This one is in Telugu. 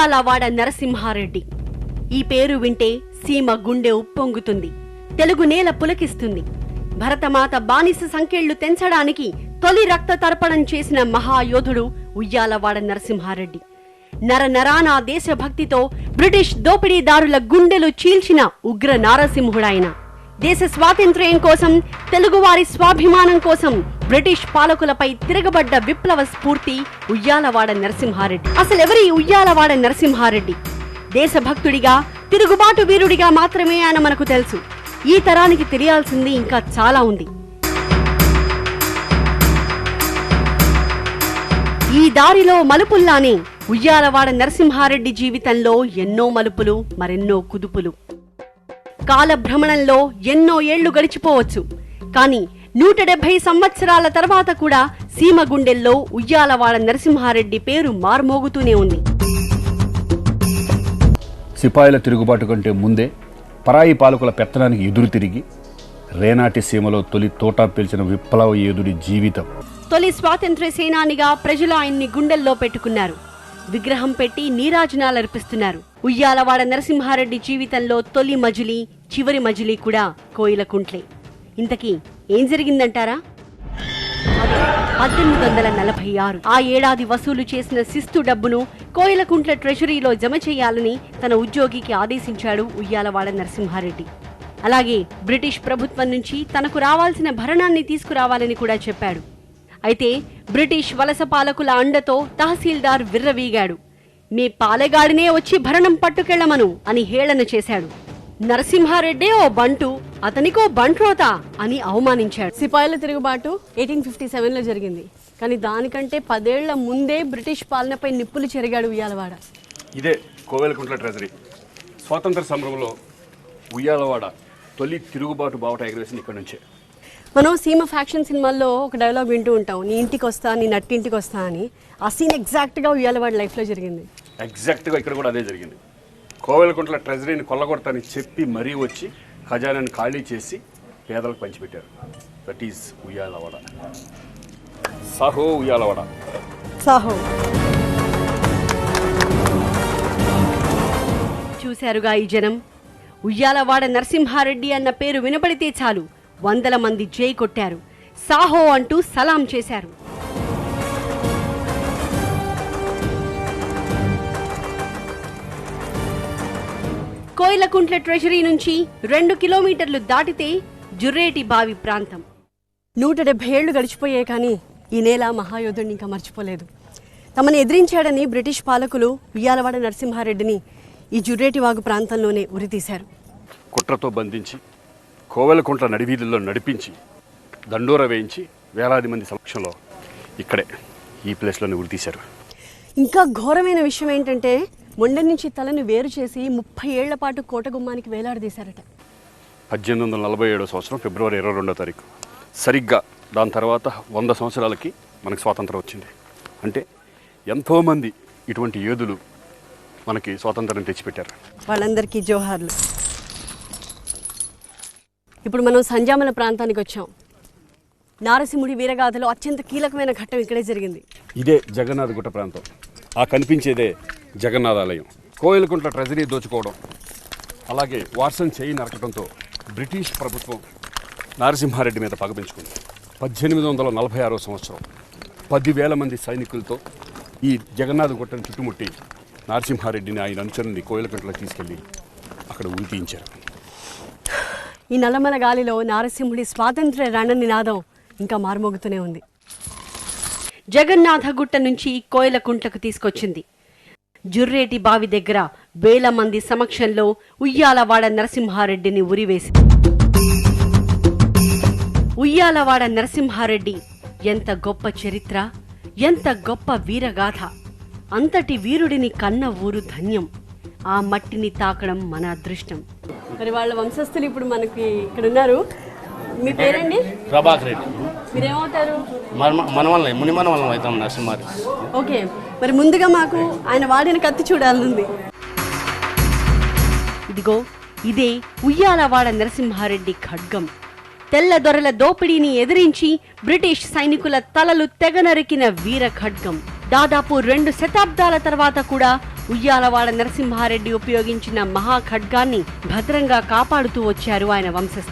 ఉయ్యాలవాడ నరసింహారెడ్డి. ఈ పేరు వింటే సీమ గుండె ఉప్పొంగుతుంది, తెలుగు నేల పులకిస్తుంది. భరతమాత బానిస సంకెళ్లు తెంచడానికి తొలి రక్త తర్పణం చేసిన మహాయోధుడు ఉయ్యాలవాడ నరసింహారెడ్డి. నరనరాన దేశభక్తితో బ్రిటిష్ దోపిడీదారుల గుండెలు చీల్చిన ఉగ్ర నారసింహుడాయన. దేశ స్వాతంత్ర్యం కోసం, తెలుగువారి స్వాభిమానం కోసం బ్రిటిష్ పాలకులపై తిరగబడ్డ విప్లవ స్ఫూర్తి ఉయ్యాలవాడ నరసింహారెడ్డి. అసలెవరి ఉయ్యాలవాడ నరసింహారెడ్డి? దేశభక్తుడిగా, తిరుగుబాటు వీరుడిగా మాత్రమే ఆయన మనకు తెలుసు. ఈ తరానికి తెలియాల్సింది ఇంకా చాలా ఉంది. ఈ దారిలో మలుపుల్లానే ఉయ్యాలవాడ నరసింహారెడ్డి జీవితంలో ఎన్నో మలుపులు, మరెన్నో కుదుపులు. కాలభ్రమణంలో ఎన్నో ఏళ్లు గడిచిపోవచ్చు, కానీ 170 సంవత్సరాల తర్వాత కూడా సీమ గుండెల్లో ఉయ్యాలవాడ నరసింహారెడ్డి పేరు మార్మోగుతూనే ఉంది. సిపాయిల తిరుగుబాటు కంటే ముందే పరాయి పాలకుల పెత్తనానికి ఎదురు తిరిగి రేనాటి సీమలో తొలి తోటా పేల్చిన విప్లవ యోధుడి జీవితం. తొలి స్వాతంత్ర్య సేనానిగా ప్రజలు ఆయన్ని గుండెల్లో పెట్టుకున్నారు. విగ్రహం పెట్టి నీరాజనాలర్పిస్తున్నారు. ఉయ్యాలవాడ నరసింహారెడ్డి జీవితంలో తొలి మజిలీ, చివరి మజిలీ కూడా కోయిలకుంట్లే. ఇంతకీ ఏం జరిగిందంటారా? 1846 ఆ ఏడాది వసూలు చేసిన శిస్తు డబ్బును కోయిలకుంట్ల ట్రెజరీలో జమ చేయాలని తన ఉద్యోగికి ఆదేశించాడు ఉయ్యాలవాడ నరసింహారెడ్డి. అలాగే బ్రిటిష్ ప్రభుత్వం నుంచి తనకు రావాల్సిన భరణాన్ని తీసుకురావాలని కూడా చెప్పాడు. అయితే బ్రిటిష్ వలస పాలకుల అండతో తహసీల్దార్ విర్రవీగాడు. మీ పాలెగాడినే వచ్చి భరణం పట్టుకెళ్లమను అని హేళన చేశాడు. నరసింహారెడ్డే ఓ బంటు, అతనికో బంట్రోత అని అవమానించాడు. సిపాయిల తిరుగుబాటు 1857లో జరిగింది, కానీ దానికంటే 10 ఏళ్ల ముందే బ్రిటిష్ పాలనపై నిప్పులు చెరిగాడు ఉయ్యాలవాడ. ఇదే కోవెలకుంట్ల ట్రెజరీ. స్వాతంత్ర సమరంలో ఉయ్యాలవాడ తొలి తిరుగుబాటు బావట ఎగరేసింది ఇక్కడ నుంచే. మనం సీమ ఫ్యాక్షన్ సినిమాల్లో ఒక డైలాగ్ వింటూ ఉంటాం, నీ ఇంటికి వస్తా, నీ నట్టింటికి వస్తా అని. ఆ సీన్ ఎగ్జాక్ట్గా ఉయ్యాలవాడ లైఫ్లో జరిగింది. ఎగ్జాక్ట్గా ఇక్కడ కూడా అదే జరిగింది. కోవెలకుంట్ల ట్రెజరీని కొల్లగొడతానని చెప్పి మరీ వచ్చి ఖజానాన్ని ఖాళీ చేసి పేదలకు పంచిపెట్టారు. That is Uyyalawada. సాహో ఉయ్యాలవాడ. సాహో. చూశారుగా ఈ జనం. ఉయ్యాలవాడ నరసింహారెడ్డి అన్న పేరు వినపడితే చాలు 100 మంది జై కొట్టారు, సాహో అంటూ సలాం చేశారు. కోయిలకుంట్ల ట్రెజరీ నుంచి 2 కిలోమీటర్లు దాటితే జుర్రేటి బావి ప్రాంతం. 170 ఏళ్లు గడిచిపోయాయి, కానీ ఈ నేల మహాయోధుడిని ఇంకా మర్చిపోలేదు. తమను ఎదిరించాడని బ్రిటిష్ పాలకులు ఉయ్యాలవాడ నరసింహారెడ్డిని ఈ జుర్రేటి వాగు ప్రాంతంలోనే ఉరితీశారు. కుట్రతో బంధించి కోవెలకుంట్ల నడివీధుల్లో నడిపించి దండోర వేయించి వేలాది మంది సమక్షంలో ఇక్కడే ఈ ప్లేస్లోనే ఉరితీశారు. ఇంకా ఘోరమైన విషయం ఏంటంటే, మొండె నుంచి తలని వేరు చేసి 30 ఏళ్ల పాటు కోట గుమ్మానికి వేలాడదీశారట. 1847 సంవత్సరం ఫిబ్రవరి 22వ తారీఖు. సరిగ్గా దాని తర్వాత 100 సంవత్సరాలకి మనకు స్వాతంత్రం వచ్చింది. అంటే ఎంతోమంది ఇటువంటి యోధులు మనకి స్వాతంత్రం తెచ్చిపెట్టారు. వాళ్ళందరికీ జోహార్లు. ఇప్పుడు మనం సంజామల ప్రాంతానికి వచ్చాం. నారసింహుడి వీరగాథలో అత్యంత కీలకమైన ఘట్టం ఇక్కడే జరిగింది. ఇదే జగన్నాథ గుట్ట ప్రాంతం. ఆ కనిపించేదే జగన్నాథాలయం. కోయిలకుంట్ల ట్రెజరీ దోచుకోవడం, అలాగే వాట్సన్ చేయి నరకడంతో బ్రిటిష్ ప్రభుత్వం నరసింహారెడ్డి మీద పగపించుకుంది. 1846 సంవత్సరం 10,000 మంది సైనికులతో ఈ జగన్నాథ గుట్టను చుట్టుముట్టి నరసింహారెడ్డిని ఆయన అనుచరుని కోయిలకుంట్లకు తీసుకెళ్లి అక్కడ ఉరితీయించారు. ఈ నల్లమల గాలిలో నారసింహుడి స్వాతంత్ర్య రణ నినాదం ఇంకా మార్మోగుతూనే ఉంది. జగన్నాథ గుట్ట నుంచి కోయిలకుంట్లకు తీసుకొచ్చింది. జుర్రేటి బావి దగ్గర వేల మంది సమక్షంలో ఉయ్యాలవాడ నరసింహారెడ్డిని ఉరివేసి. ఉయ్యాలవాడ నరసింహారెడ్డి ఎంత గొప్ప చరిత్ర, ఎంత గొప్ప వీరగాథ. అంతటి వీరుడిని కన్న ఊరు ధన్యం. ఆ మట్టిని తాకడం మన అదృష్టం. మరి వాళ్ళ వంశస్థులు ఇప్పుడు మనకి ఇక్కడ ఉన్నారు. మీ పేరండి? ప్రభాకర్ రెడ్డి. మీరేమవుతారు? మనవల్ని ముని మనవల్ని అవుతాం నరసింహారెడ్డి. ఓకే, మరి ముందుగా మాకు ఆయన వాడిన కత్తి చూడాలనుంది. ఇదిగో ఇదే ఉయ్యాలవాడ నరసింహారెడ్డి ఖడ్గం. తెల్ల దొరల దోపిడీని ఎదిరించి బ్రిటిష్ సైనికుల తలలు తెగనరికిన వీర ఖడ్గం. దాదాపు 2 శతాబ్దాల తర్వాత కూడా ఉయ్యాలవాడ నరసింహారెడ్డి ఉపయోగించిన మహాఖడ్గాన్ని భద్రంగా కాపాడుతూ వచ్చారు ఆయన వంశస్థులు.